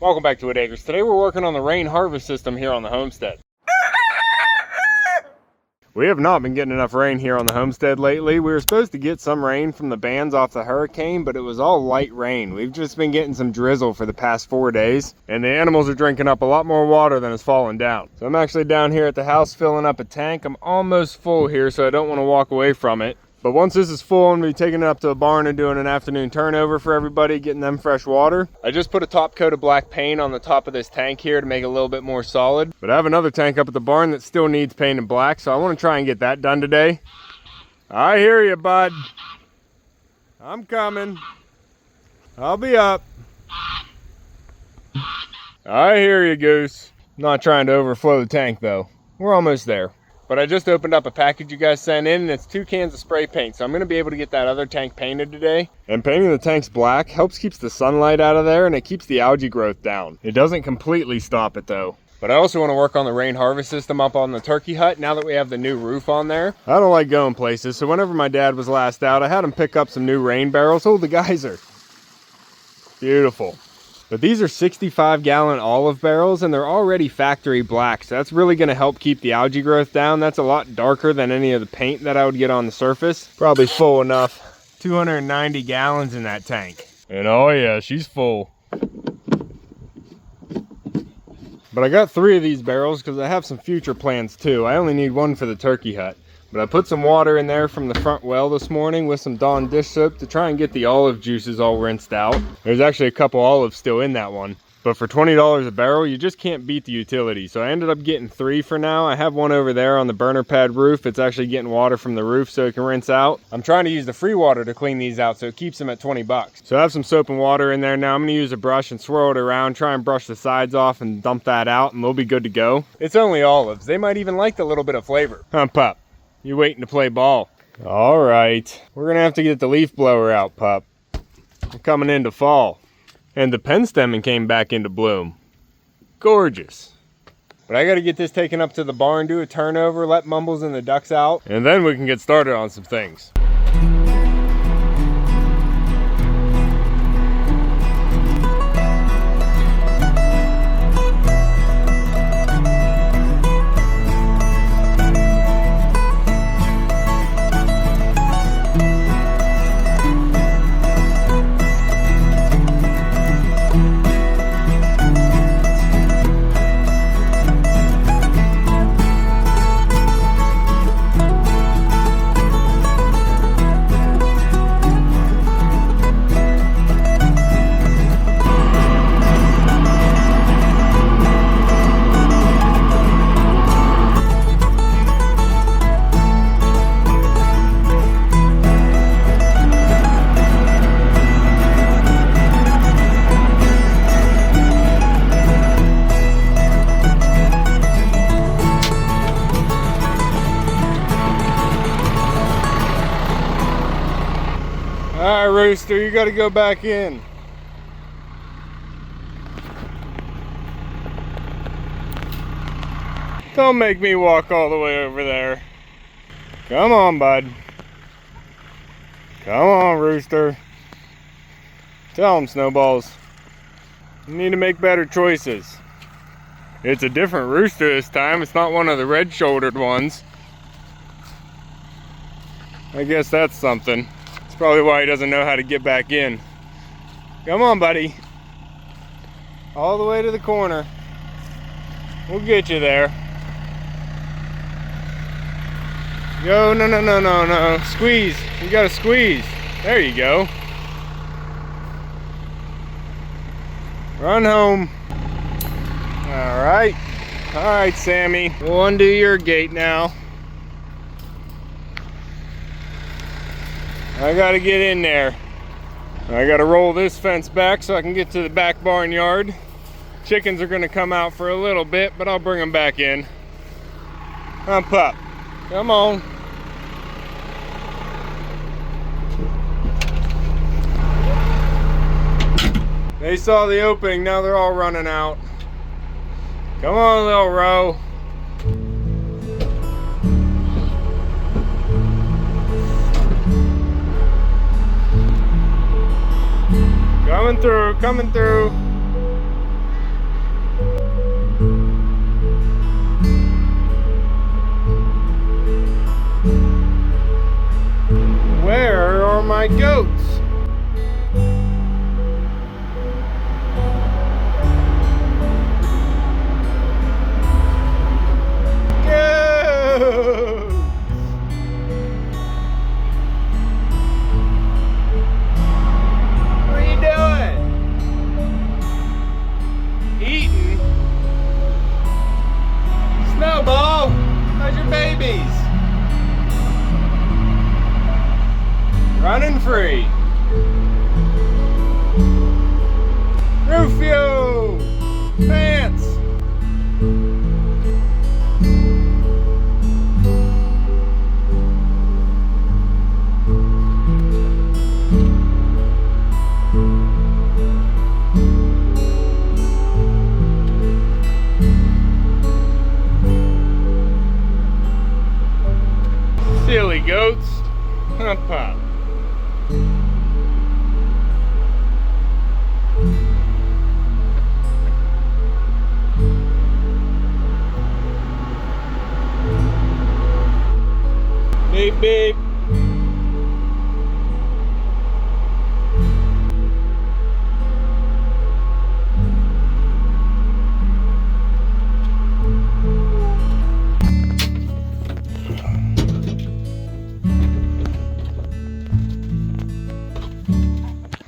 Welcome back to Whitt Acres. Today we're working on the rain harvest system here on the homestead. We have not been getting enough rain here on the homestead lately. We were supposed to get some rain from the bands off the hurricane, but it was all light rain. We've just been getting some drizzle for the past 4 days, and the animals are drinking up a lot more water than has fallen down. So I'm actually down here at the house filling up a tank. I'm almost full here, so I don't want to walk away from it. But once this is full, I'm going to be taking it up to a barn and doing an afternoon turnover for everybody, getting them fresh water. I just put a top coat of black paint on the top of this tank here to make it a little bit more solid. But I have another tank up at the barn that still needs painted black, so I want to try and get that done today. I hear you, bud. I'm coming. I'll be up. I hear you, Goose. I'm not trying to overflow the tank, though. We're almost there. But I just opened up a package you guys sent in, and it's 2 cans of spray paint. So I'm going to be able to get that other tank painted today. And painting the tanks black helps keep the sunlight out of there, and it keeps the algae growth down. It doesn't completely stop it though. But I also want to work on the rain harvest system up on the turkey hut now that we have the new roof on there. I don't like going places, so whenever my dad was last out, I had him pick up some new rain barrels. Oh, the geyser. Beautiful. But these are 65-gallon olive barrels, and they're already factory black, so that's really going to help keep the algae growth down. That's a lot darker than any of the paint that I would get on the surface. Probably full enough. 290 gallons in that tank. And oh yeah, she's full. But I got 3 of these barrels because I have some future plans too. I only need 1 for the turkey hut. But I put some water in there from the front well this morning with some Dawn dish soap to try and get the olive juices all rinsed out. There's actually a couple olives still in that one. But for $20 a barrel, you just can't beat the utility. So I ended up getting 3 for now. I have one over there on the burner pad roof. It's actually getting water from the roof so it can rinse out. I'm trying to use the free water to clean these out so it keeps them at 20 bucks. So I have some soap and water in there now. I'm gonna use a brush and swirl it around, try and brush the sides off and dump that out, and we'll be good to go. It's only olives. They might even like the little bit of flavor. Huh, pup? You waiting to play ball? All right. We're gonna have to get the leaf blower out, pup. We're coming into fall. And the pen stemming came back into bloom. Gorgeous. But I gotta get this taken up to the barn, do a turnover, let Mumbles and the ducks out, and then we can get started on some things. All right, Rooster, you got to go back in. Don't make me walk all the way over there. Come on, bud. Come on, Rooster. Tell him, Snowballs. You need to make better choices. It's a different rooster this time. It's not one of the red-shouldered ones. I guess that's something. Probably why he doesn't know how to get back in. Come on, buddy. All the way to the corner. We'll get you there. Go, no, no, no, no, no. Squeeze. You gotta squeeze. There you go. Run home. All right. All right, Sammy. We'll undo your gate now. I gotta get in there. I gotta roll this fence back so I can get to the back barnyard. Chickens are gonna come out for a little bit, but I'll bring them back in. Come on, pup. Come on. They saw the opening, now they're all running out. Come on, little row. Coming through, coming through. my goats. Goats! What are you doing? Eating? Snowball, how's your babies? Running free. Rufio! Pants! Silly goats. Hop pop. Beep beep.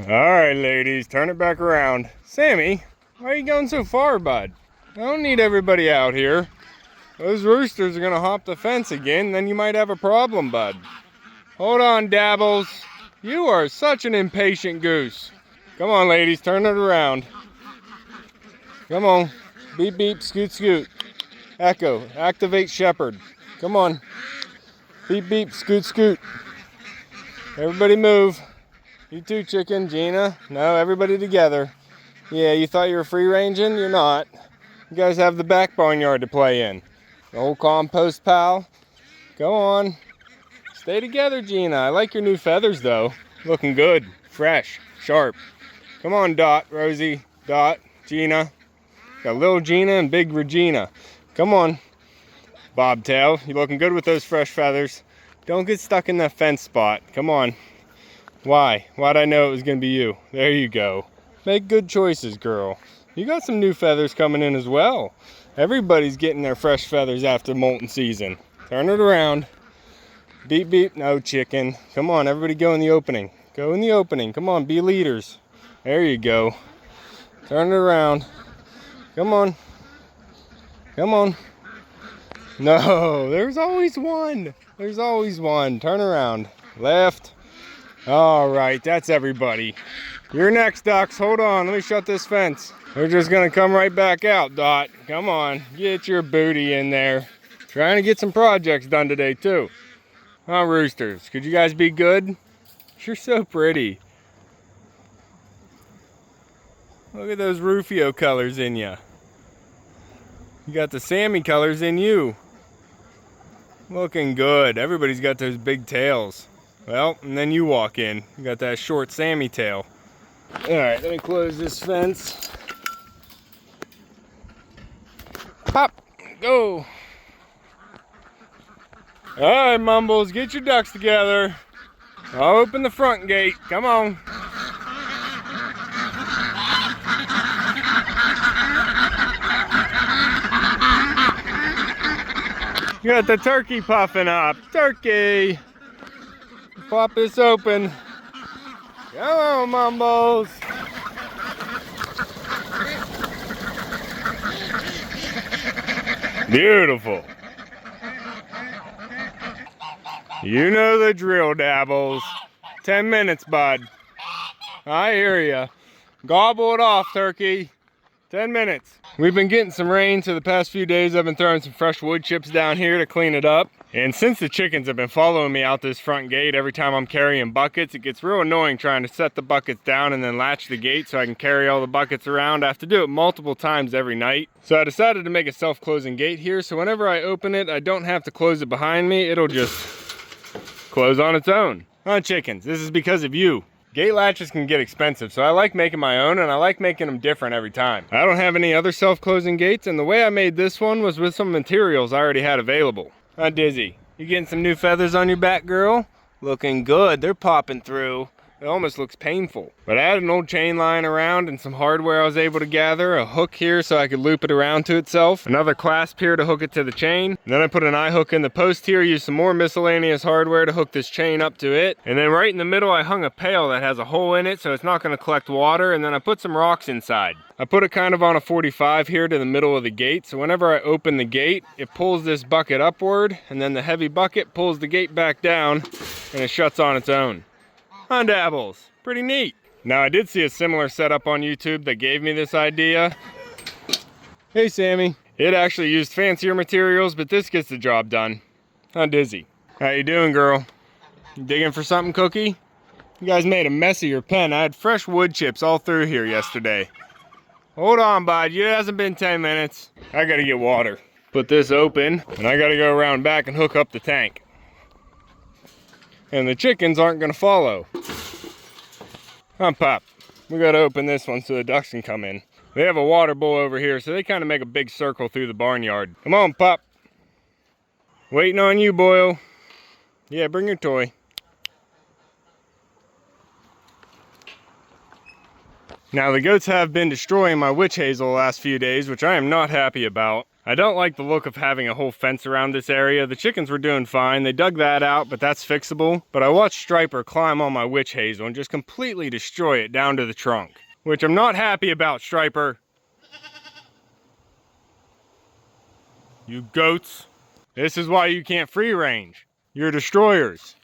Alright ladies, turn it back around. Sammy, why are you going so far, bud? I don't need everybody out here. Those roosters are gonna hop the fence again, then you might have a problem, bud. Hold on, Dabbles. You are such an impatient goose. Come on ladies, turn it around. Come on. Beep beep, scoot scoot. Echo, activate shepherd. Come on. Beep beep, scoot scoot. Everybody move. You too, chicken. Gina. No, everybody together. Yeah, you thought you were free ranging? You're not. You guys have the back barnyard to play in. The whole compost pal. Go on. Stay together, Gina. I like your new feathers, though. Looking good. Fresh. Sharp. Come on, Dot, Rosie. Dot, Gina. Got little Gina and big Regina. Come on. Bobtail, you looking good with those fresh feathers. Don't get stuck in that fence spot. Come on. Why? Why'd I know it was going to be you? There you go. Make good choices, girl. You got some new feathers coming in as well. Everybody's getting their fresh feathers after molting season. Turn it around. Beep, beep. No, chicken. Come on, everybody go in the opening. Go in the opening. Come on, be leaders. There you go. Turn it around. Come on. Come on. No, there's always one. There's always one. Turn around. Left. All right, that's everybody. You're next, ducks. Hold on, let me shut this fence. They're just gonna come right back out, Dot. Come on, get your booty in there. Trying to get some projects done today, too. Huh, roosters? Could you guys be good? You're so pretty. Look at those Rufio colors in ya. You got the Sammy colors in you. Looking good. Everybody's got those big tails. Well, and then you walk in. You got that short Sammy tail. Alright, let me close this fence. Pop! Go! Alright, Mumbles, get your ducks together. I'll open the front gate. Come on. You got the turkey puffing up. Turkey! Pop this open. Come on, Mumbles. Beautiful. You know the drill, Dabbles. 10 minutes, bud. I hear ya. Gobble it off, turkey. 10 minutes. We've been getting some rain, so the past few days I've been throwing some fresh wood chips down here to clean it up. And since the chickens have been following me out this front gate, every time I'm carrying buckets, it gets real annoying trying to set the buckets down and then latch the gate so I can carry all the buckets around. I have to do it multiple times every night. So I decided to make a self-closing gate here, so whenever I open it, I don't have to close it behind me. It'll just close on its own. Huh, chickens? This is because of you. Gate latches can get expensive, so I like making my own, and I like making them different every time. I don't have any other self-closing gates, and the way I made this one was with some materials I already had available. Huh, Dizzy? You getting some new feathers on your back, girl? Looking good. They're popping through. It almost looks painful. But I had an old chain lying around and some hardware I was able to gather. A hook here so I could loop it around to itself. Another clasp here to hook it to the chain. And then I put an eye hook in the post here, used some more miscellaneous hardware to hook this chain up to it. And then right in the middle I hung a pail that has a hole in it so it's not going to collect water. And then I put some rocks inside. I put it kind of on a 45 here to the middle of the gate. So whenever I open the gate, it pulls this bucket upward. And then the heavy bucket pulls the gate back down and it shuts on its own. Undabbles. Pretty neat. Now I did see a similar setup on YouTube that gave me this idea. Hey Sammy. It actually used fancier materials, but this gets the job done. Huh, Dizzy? How you doing, girl? You digging for something, Cookie? You guys made a mess of your pen. I had fresh wood chips all through here yesterday. Hold on, bud. It hasn't been 10 minutes. I gotta get water. Put this open, and I gotta go around back and hook up the tank. And the chickens aren't gonna follow. Huh, Pop? We gotta open this one so the ducks can come in. They have a water bowl over here, so they kind of make a big circle through the barnyard. Come on, Pop. Waiting on you, Boyle. Yeah, bring your toy. Now, the goats have been destroying my witch hazel the last few days, which I am not happy about. I don't like the look of having a whole fence around this area. The chickens were doing fine. They dug that out, but that's fixable. But I watched Striper climb on my witch hazel and just completely destroy it down to the trunk, which I'm not happy about, Striper. You goats. This is why you can't free range. You're destroyers.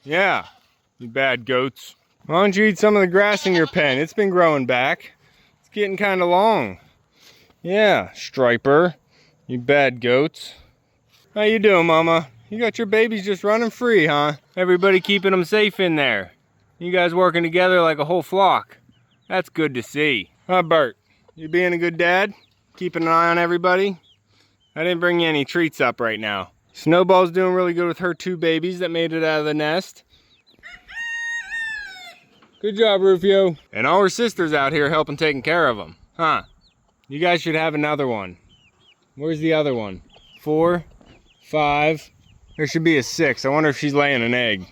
Yeah, you bad goats. Why don't you eat some of the grass in your pen? It's been growing back. It's getting kind of long. Yeah, Striper. You bad goats. How you doing, Mama? You got your babies just running free, huh? Everybody keeping them safe in there. You guys working together like a whole flock. That's good to see. Huh, Bert? You being a good dad? Keeping an eye on everybody? I didn't bring you any treats up right now. Snowball's doing really good with her 2 babies that made it out of the nest. Good job, Rufio. And all her sisters out here helping taking care of them. Huh? You guys should have another one. Where's the other one? 4, 5. There should be a 6. I wonder if she's laying an egg.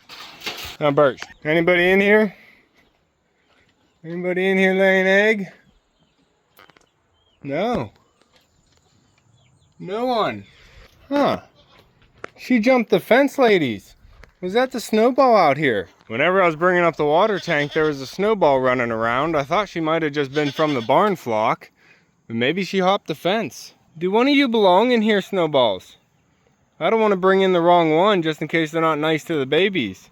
Huh, Birch? Anybody in here? Anybody in here laying an egg? No. No one. Huh. She jumped the fence, ladies. Was that the snowball out here? Whenever I was bringing up the water tank, there was a snowball running around. I thought she might have just been from the barn flock. But maybe she hopped the fence. Do one of you belong in here, Snowballs? I don't want to bring in the wrong one just in case they're not nice to the babies.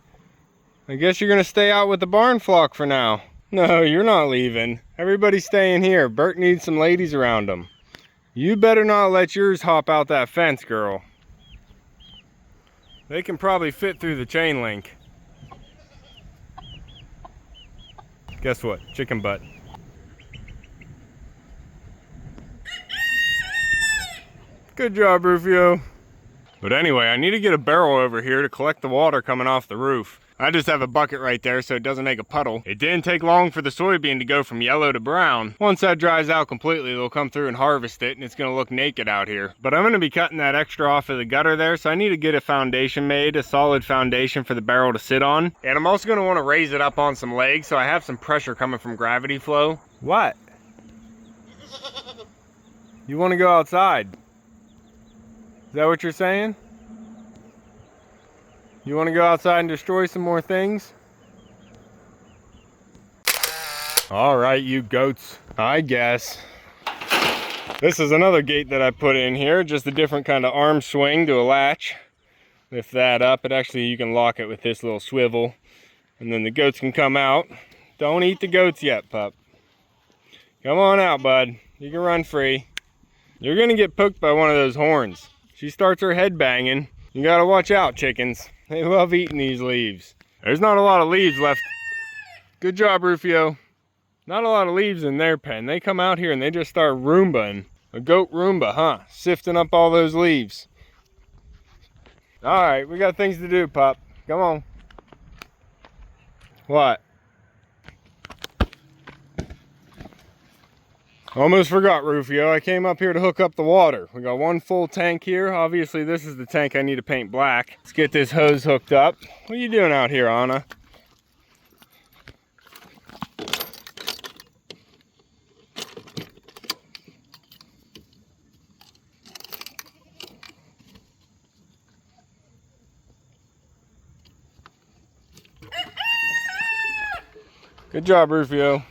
I guess you're going to stay out with the barn flock for now. No, you're not leaving. Everybody's staying here. Bert needs some ladies around him. You better not let yours hop out that fence, girl. They can probably fit through the chain link. Guess what? Chicken butt. Good job, Rufio. But anyway, I need to get a barrel over here to collect the water coming off the roof. I just have a bucket right there so it doesn't make a puddle. It didn't take long for the soybean to go from yellow to brown. Once that dries out completely, they'll come through and harvest it, and it's gonna look naked out here. But I'm gonna be cutting that extra off of the gutter there, so I need to get a foundation made, a solid foundation for the barrel to sit on. And I'm also gonna wanna raise it up on some legs so I have some pressure coming from gravity flow. What? You wanna go outside? Is that what you're saying? You want to go outside and destroy some more things? All right, you goats, I guess. This is another gate that I put in here, just a different kind of arm swing to a latch. Lift that up, you can lock it with this little swivel, and then the goats can come out. Don't eat the goats yet, pup. Come on out, bud. You can run free. You're gonna get poked by one of those horns. She starts her head banging. You gotta watch out, chickens. They love eating these leaves. There's not a lot of leaves left. Good job, Rufio. Not a lot of leaves in their pen. They come out here and they just start Roombaing. A goat Roomba, huh? Sifting up all those leaves. All right, we got things to do, pup. Come on. What? Almost forgot, Rufio. I came up here to hook up the water. We got one full tank here. Obviously, this is the tank I need to paint black. Let's get this hose hooked up. What are you doing out here, Anna? Good job, Rufio.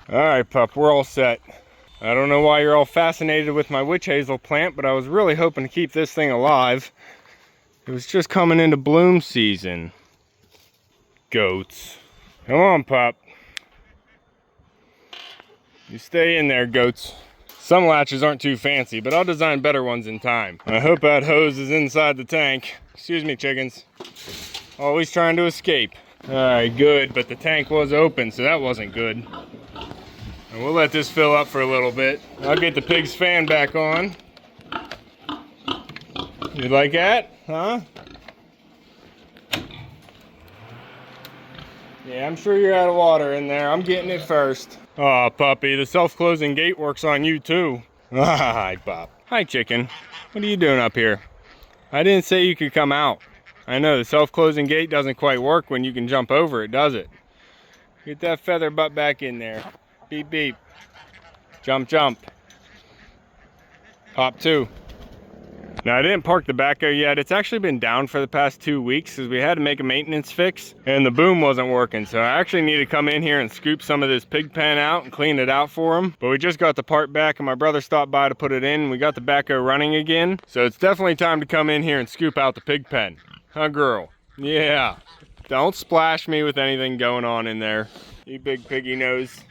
All right, pup, we're all set. I don't know why you're all fascinated with my witch hazel plant, but I was really hoping to keep this thing alive. It was just coming into bloom season. Goats. Come on, pup. You stay in there, goats. Some latches aren't too fancy, but I'll design better ones in time. I hope that hose is inside the tank. Excuse me, chickens. Always trying to escape. All right, good, but the tank was open, so that wasn't good. And we'll let this fill up for a little bit. I'll get the pig's fan back on. You like that, huh? Yeah, I'm sure you're out of water in there. I'm getting it first. Aw, puppy, the self-closing gate works on you too. Hi, pup. Hi, chicken. What are you doing up here? I didn't say you could come out. I know the self-closing gate doesn't quite work when you can jump over it, does it? Get that feather butt back in there. Beep, beep. Jump, jump. Hop 2. Now, I didn't park the backhoe yet. It's actually been down for the past 2 weeks because we had to make a maintenance fix and the boom wasn't working. So I actually need to come in here and scoop some of this pig pen out and clean it out for him. But we just got the part back and my brother stopped by to put it in. And we got the backhoe running again. So it's definitely time to come in here and scoop out the pig pen. Huh, girl? Yeah. Don't splash me with anything going on in there. You big piggy nose.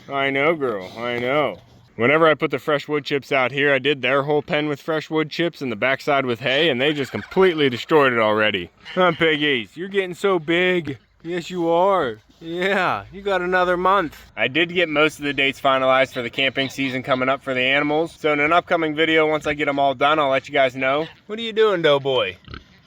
I know, girl. I know. Whenever I put the fresh wood chips out here, I did their whole pen with fresh wood chips and the backside with hay, and they just completely destroyed it already. Huh, piggies? You're getting so big. Yes, you are. Yeah, you got another month. I did get most of the dates finalized for the camping season coming up for the animals. So in an upcoming video, once I get them all done, I'll let you guys know. What are you doing, doughboy?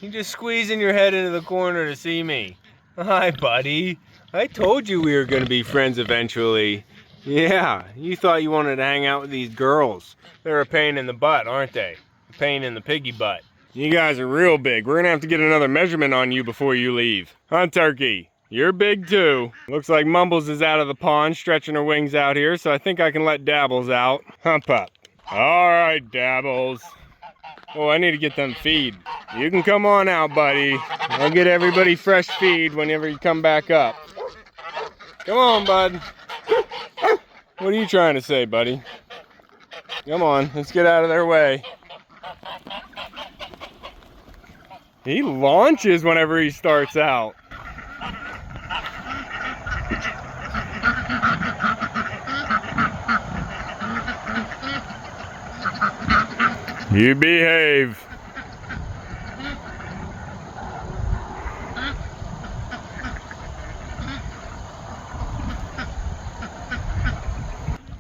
You just squeezing your head into the corner to see me. Hi, buddy. I told you we were going to be friends eventually. Yeah, you thought you wanted to hang out with these girls. They're a pain in the butt, aren't they? A pain in the piggy butt. You guys are real big. We're gonna have to get another measurement on you before you leave. Huh, Turkey? You're big too. Looks like Mumbles is out of the pond, stretching her wings out here, so I think I can let Dabbles out. Huh, pup? All right, Dabbles. Oh, I need to get them feed. You can come on out, buddy. I'll get everybody fresh feed whenever you come back up. Come on, bud. What are you trying to say, buddy? Come on, let's get out of their way. He launches whenever he starts out. You behave.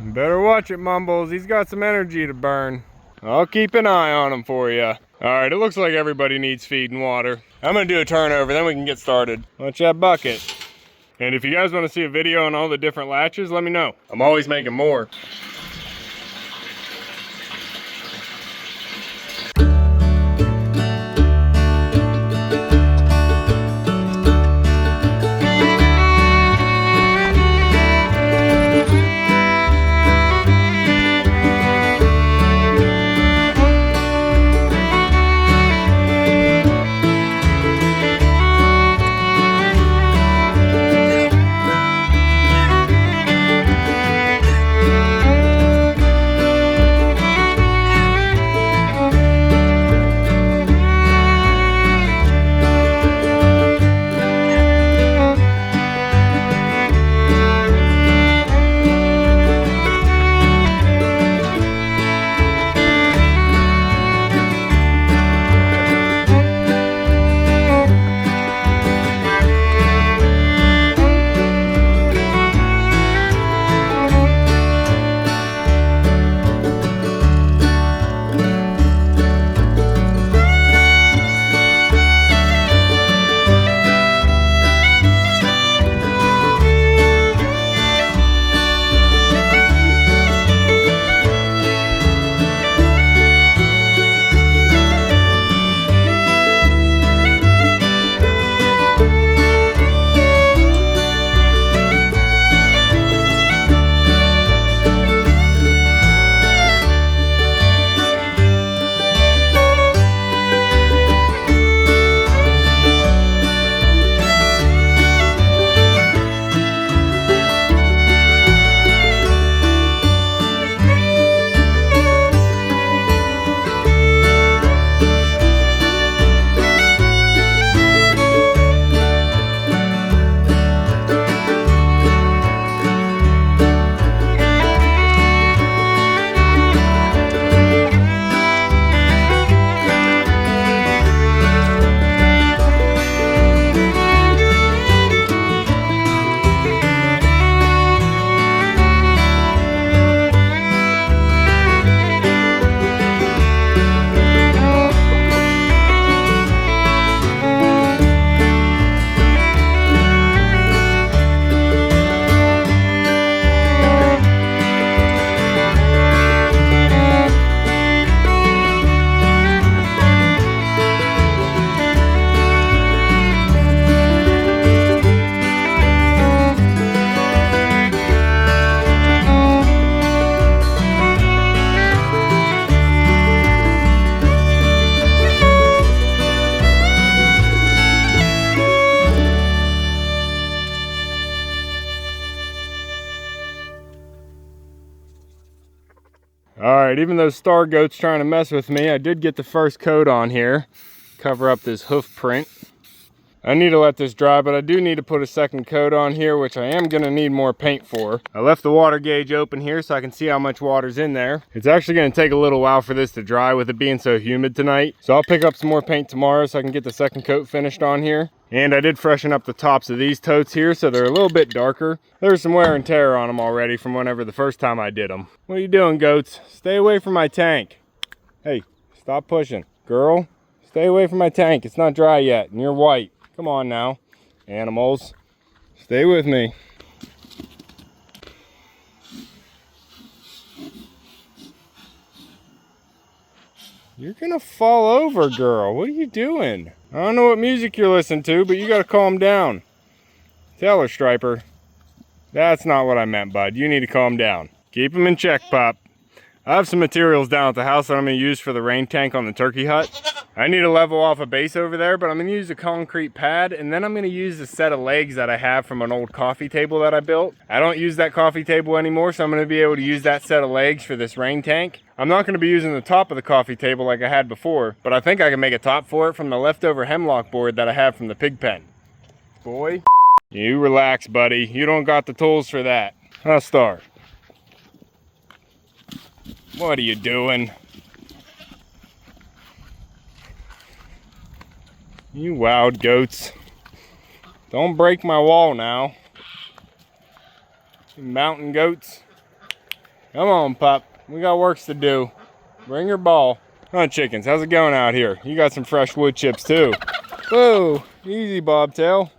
Better watch it, Mumbles. He's got some energy to burn. I'll keep an eye on him for you. Alright, it looks like everybody needs feed and water. I'm gonna do a turnover, then we can get started. Watch that bucket. And if you guys want to see a video on all the different latches, let me know. I'm always making more. Alright, even though Star Goat's trying to mess with me, I did get the first coat on here. Cover up this hoof print. I need to let this dry, but I do need to put a second coat on here, which I am going to need more paint for. I left the water gauge open here so I can see how much water's in there. It's actually going to take a little while for this to dry with it being so humid tonight. So I'll pick up some more paint tomorrow so I can get the second coat finished on here. And I did freshen up the tops of these totes here so they're a little bit darker. There's some wear and tear on them already from whenever the first time I did them. What are you doing, goats? Stay away from my tank. Hey, stop pushing. Girl, stay away from my tank. It's not dry yet and you're white. Come on now, animals. Stay with me. You're gonna fall over, girl. What are you doing? I don't know what music you're listening to, but you gotta calm down. Tell her, Striper. That's not what I meant, bud. You need to calm down. Keep him in check, Pop. I have some materials down at the house that I'm gonna use for the rain tank on the turkey hut. I need to level off a base over there, but I'm gonna use a concrete pad, and then I'm gonna use the set of legs that I have from an old coffee table that I built. I don't use that coffee table anymore, so I'm gonna be able to use that set of legs for this rain tank. I'm not gonna be using the top of the coffee table like I had before, but I think I can make a top for it from the leftover hemlock board that I have from the pig pen. Boy, you relax, buddy. You don't got the tools for that. Huh, Star? What are you doing? You wild goats. Don't break my wall now. You mountain goats. Come on, pup. We got works to do. Bring your ball. Huh, chickens, how's it going out here? You got some fresh wood chips too. Whoa, easy, bobtail.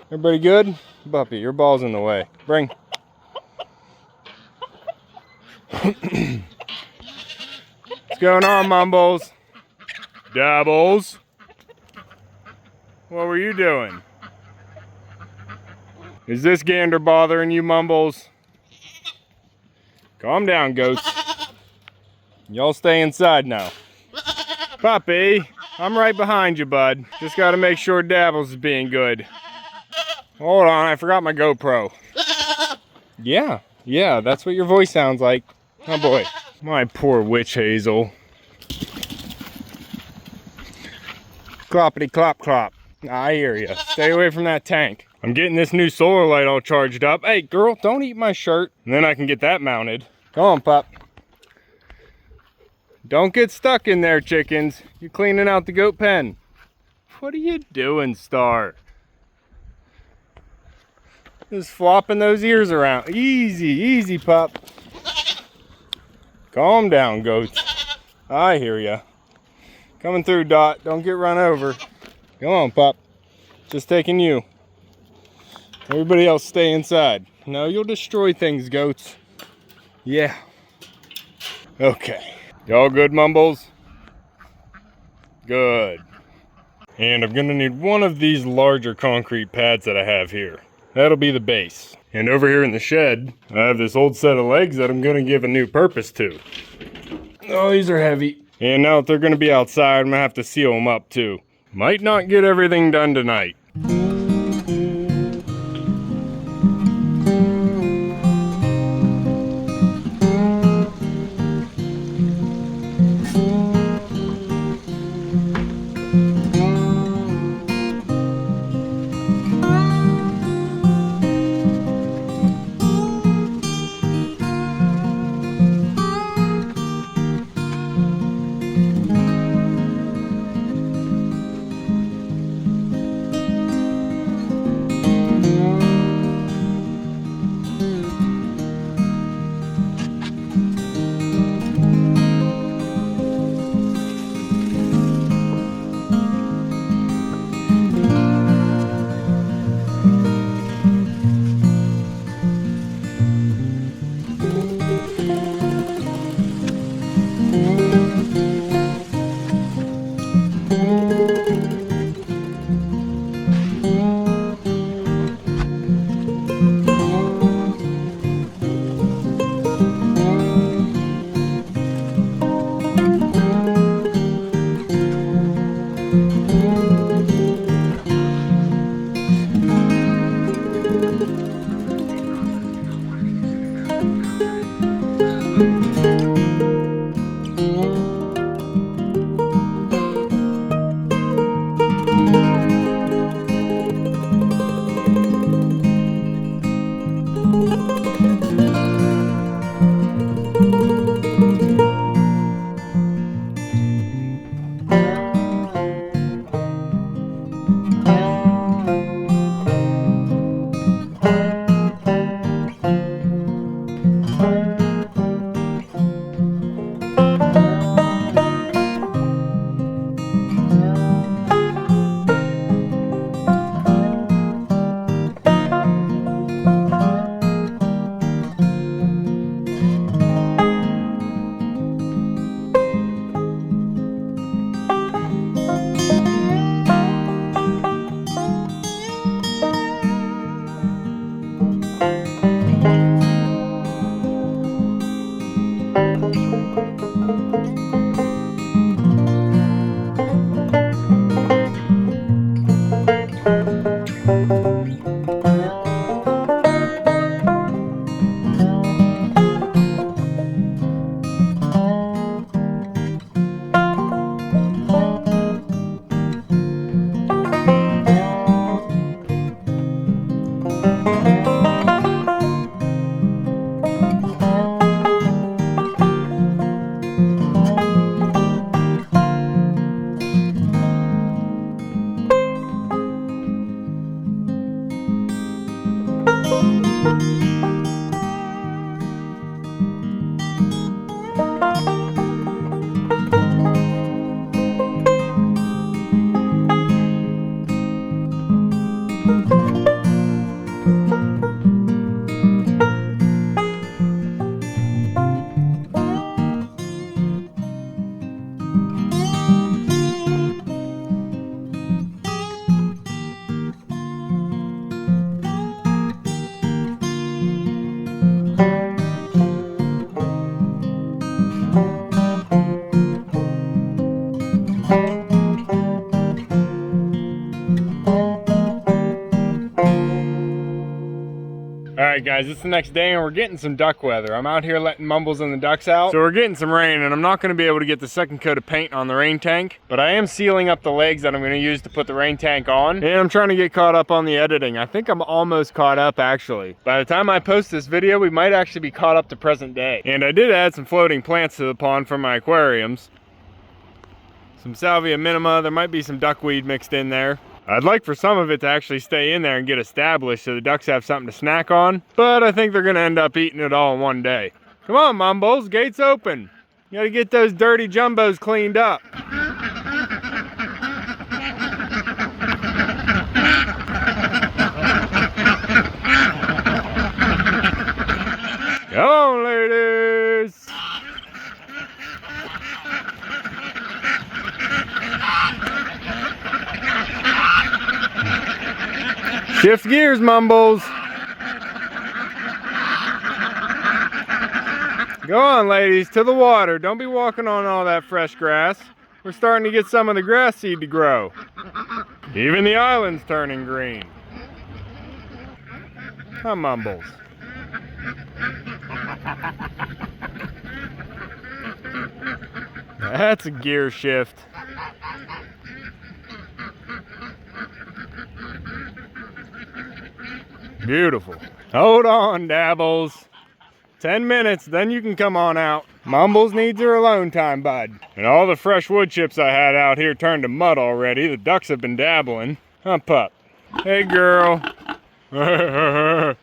Everybody good? Buppy, your ball's in the way. Bring. What's going on, Mumbles? Dabbles? What were you doing? Is this gander bothering you, Mumbles? Calm down, goats. Y'all stay inside now. Puppy, I'm right behind you, bud. Just gotta make sure Dabbles is being good. Hold on, I forgot my GoPro. Yeah, that's what your voice sounds like. Oh boy, my poor witch hazel. Cloppity clop clop. I hear you. Stay away from that tank. I'm getting this new solar light all charged up. Hey, girl, don't eat my shirt. And then I can get that mounted. Come on, pup. Don't get stuck in there, chickens. You're cleaning out the goat pen. What are you doing, Star? Just flopping those ears around. Easy, easy, pup. Calm down, goats. I hear ya. Coming through, Dot. Don't get run over. Come on, pup. Just taking you. Everybody else stay inside. No, you'll destroy things, goats. Yeah. Okay. Y'all good, Mumbles? Good. And I'm gonna need one of these larger concrete pads that I have here. That'll be the base. And over here in the shed, I have this old set of legs that I'm gonna give a new purpose to. Oh, these are heavy. And now that they're gonna be outside, I'm gonna have to seal them up too. Might not get everything done tonight. Alright guys, it's the next day and we're getting some duck weather. I'm out here letting Mumbles and the ducks out. So we're getting some rain and I'm not going to be able to get the second coat of paint on the rain tank. But I am sealing up the legs that I'm going to use to put the rain tank on. And I'm trying to get caught up on the editing. I think I'm almost caught up actually. By the time I post this video, we might actually be caught up to present day. And I did add some floating plants to the pond from my aquariums. Some salvia minima, there might be some duckweed mixed in there. I'd like for some of it to actually stay in there and get established so the ducks have something to snack on, but I think they're gonna end up eating it all in one day. Come on, Mumbles, gate's open. You gotta get those dirty jumbos cleaned up. Come on, ladies. Shift gears, Mumbles. Go on, ladies, to the water. Don't be walking on all that fresh grass. We're starting to get some of the grass seed to grow. Even the island's turning green. Come, Mumbles. That's a gear shift. Beautiful. Hold on, Dabbles. 10 minutes, then you can come on out. Mumbles needs her alone time, bud. And all the fresh wood chips I had out here turned to mud already. The ducks have been dabbling. Huh, pup? Hey, girl. Yeah,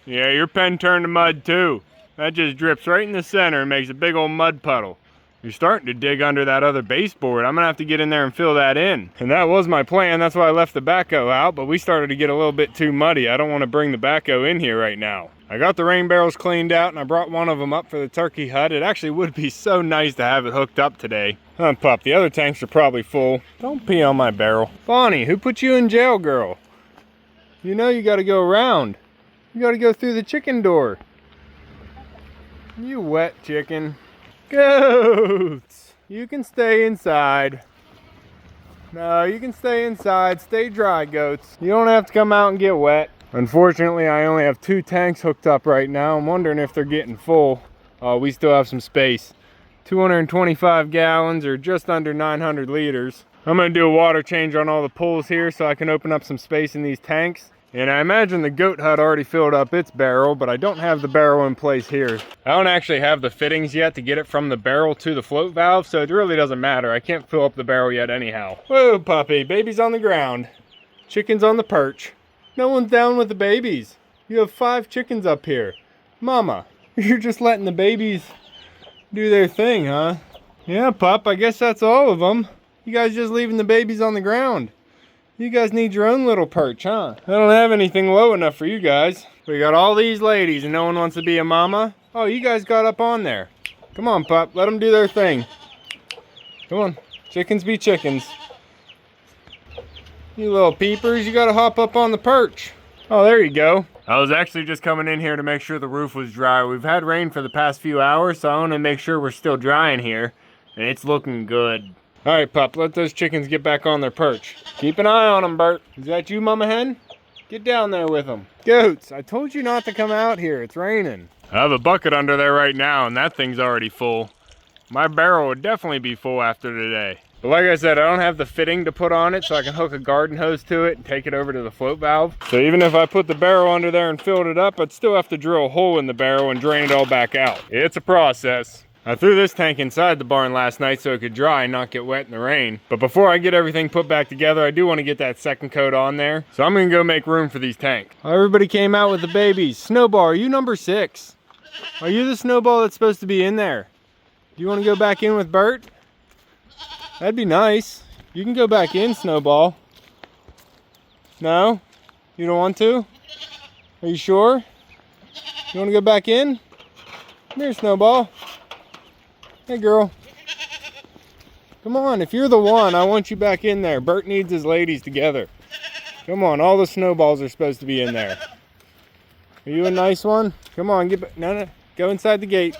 your pen turned to mud too. That just drips right in the center and makes a big old mud puddle. You're starting to dig under that other baseboard. I'm gonna have to get in there and fill that in. And that was my plan. That's why I left the backhoe out, but we started to get a little bit too muddy. I don't want to bring the backhoe in here right now. I got the rain barrels cleaned out and I brought one of them up for the turkey hut. It actually would be so nice to have it hooked up today. Huh, pup, the other tanks are probably full. Don't pee on my barrel. Bonnie, who put you in jail, girl? You know you gotta go around. You gotta go through the chicken door. You wet chicken. Goats! You can stay inside. No, you can stay inside. Stay dry, goats. You don't have to come out and get wet. Unfortunately, I only have 2 tanks hooked up right now. I'm wondering if they're getting full. We still have some space. 225 gallons or just under 900 liters. I'm going to do a water change on all the pools here so I can open up some space in these tanks. And I imagine the goat hut already filled up its barrel, but I don't have the barrel in place here. I don't actually have the fittings yet to get it from the barrel to the float valve, so it really doesn't matter. I can't fill up the barrel yet anyhow. Whoa, puppy, baby's on the ground. Chicken's on the perch. No one's down with the babies. You have 5 chickens up here. Mama, you're just letting the babies do their thing, huh? Yeah, pup, I guess that's all of them. You guys just leaving the babies on the ground. You guys need your own little perch, huh? I don't have anything low enough for you guys. We got all these ladies and no one wants to be a mama. Oh, you guys got up on there. Come on, pup, let them do their thing. Come on, chickens be chickens. You little peepers, you gotta hop up on the perch. Oh, there you go. I was actually just coming in here to make sure the roof was dry. We've had rain for the past few hours, so I want to make sure we're still dry in here. And it's looking good. All right, pup, let those chickens get back on their perch. Keep an eye on them, Bert. Is that you, Mama Hen? Get down there with them. Goats, I told you not to come out here. It's raining. I have a bucket under there right now, and that thing's already full. My barrel would definitely be full after today. But like I said, I don't have the fitting to put on it, so I can hook a garden hose to it and take it over to the float valve. So even if I put the barrel under there and filled it up, I'd still have to drill a hole in the barrel and drain it all back out. It's a process. I threw this tank inside the barn last night so it could dry and not get wet in the rain. But before I get everything put back together, I do want to get that second coat on there. So I'm gonna go make room for these tanks. Everybody came out with the babies. Snowball, are you number 6? Are you the snowball that's supposed to be in there? Do you want to go back in with Bert? That'd be nice. You can go back in, Snowball. No? You don't want to? Are you sure? You want to go back in? Come here, Snowball. Hey, girl. Come on, if you're the one, I want you back in there. Bert needs his ladies together. Come on, all the snowballs are supposed to be in there. Are you a nice one? Come on, get back. No, go inside the gate.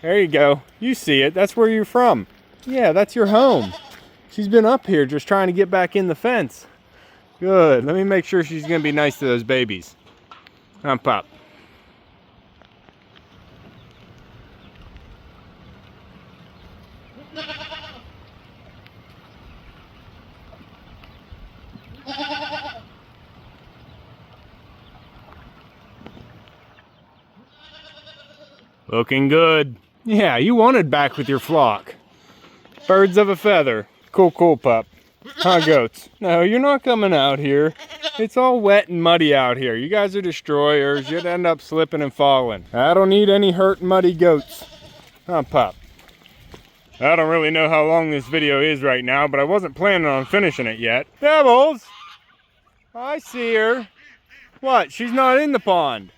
There you go. You see it. That's where you're from. Yeah, that's your home. She's been up here just trying to get back in the fence. Good. Let me make sure she's going to be nice to those babies. Come, Pop. Looking good. Yeah, you wanted back with your flock. Birds of a feather. Cool, cool, pup. Huh, goats? No, you're not coming out here. It's all wet and muddy out here. You guys are destroyers. You'd end up slipping and falling. I don't need any hurt, muddy goats. Huh, pup? I don't really know how long this video is right now, but I wasn't planning on finishing it yet. Devils! I see her. What? She's not in the pond.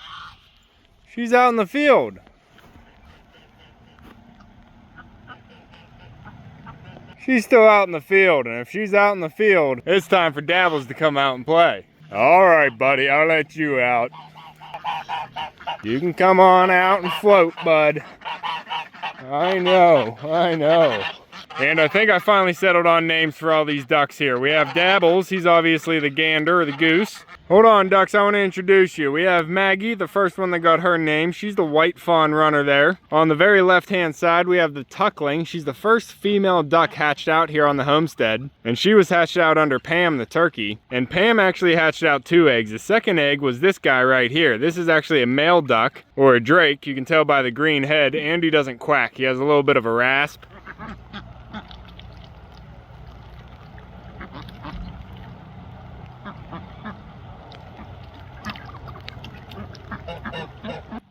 She's out in the field. She's still out in the field, and if she's out in the field, it's time for Dabbles to come out and play. All right, buddy, I'll let you out. You can come on out and float, bud. I know. And I think I finally settled on names for all these ducks here. We have Dabbles, he's obviously the gander or the goose. Hold on, ducks, I want to introduce you. We have Maggie, the first one that got her name. She's the white fawn runner there. On the very left-hand side, we have the tuckling. She's the first female duck hatched out here on the homestead. And she was hatched out under Pam, the turkey. And Pam actually hatched out 2 eggs. The second egg was this guy right here. This is actually a male duck, or a drake. You can tell by the green head. Andy doesn't quack. He has a little bit of a rasp.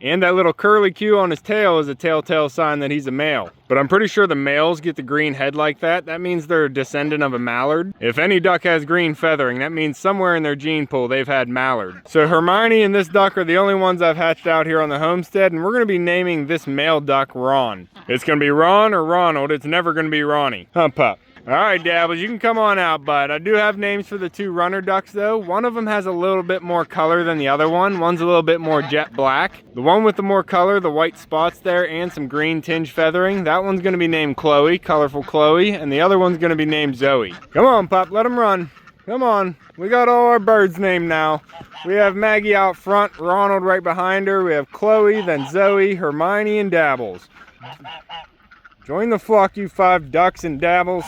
And that little curly Q on his tail is a telltale sign that he's a male. But I'm pretty sure the males get the green head like that. That means they're a descendant of a mallard. If any duck has green feathering, that means somewhere in their gene pool they've had mallard. So Hermione and this duck are the only ones I've hatched out here on the homestead, and we're going to be naming this male duck Ron. It's going to be Ron or Ronald. It's never going to be Ronnie. Huh, pup? All right, Dabbles, you can come on out, bud. I do have names for the 2 runner ducks, though. One of them has a little bit more color than the other one. One's a little bit more jet black. The one with the more color, the white spots there, and some green tinge feathering, that one's going to be named Chloe, colorful Chloe, and the other one's going to be named Zoe. Come on, pup, let them run. Come on. We got all our birds named now. We have Maggie out front, Ronald right behind her. We have Chloe, then Zoe, Hermione, and Dabbles. Join the flock, you 5 ducks and Dabbles.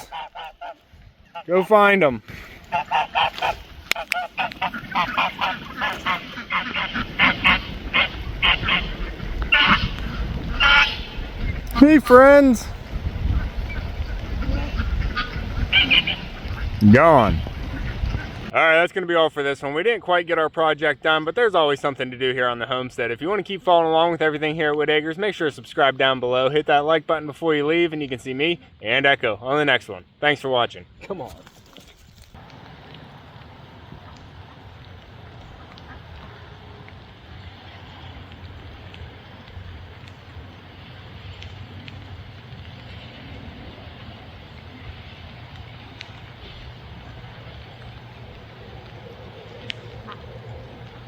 Go find them. Hey, friends. Gone. Alright, that's going to be all for this one. We didn't quite get our project done, but there's always something to do here on the homestead. If you want to keep following along with everything here at Whitt Acres, make sure to subscribe down below. Hit that like button before you leave, and you can see me and Echo on the next one. Thanks for watching. Come on.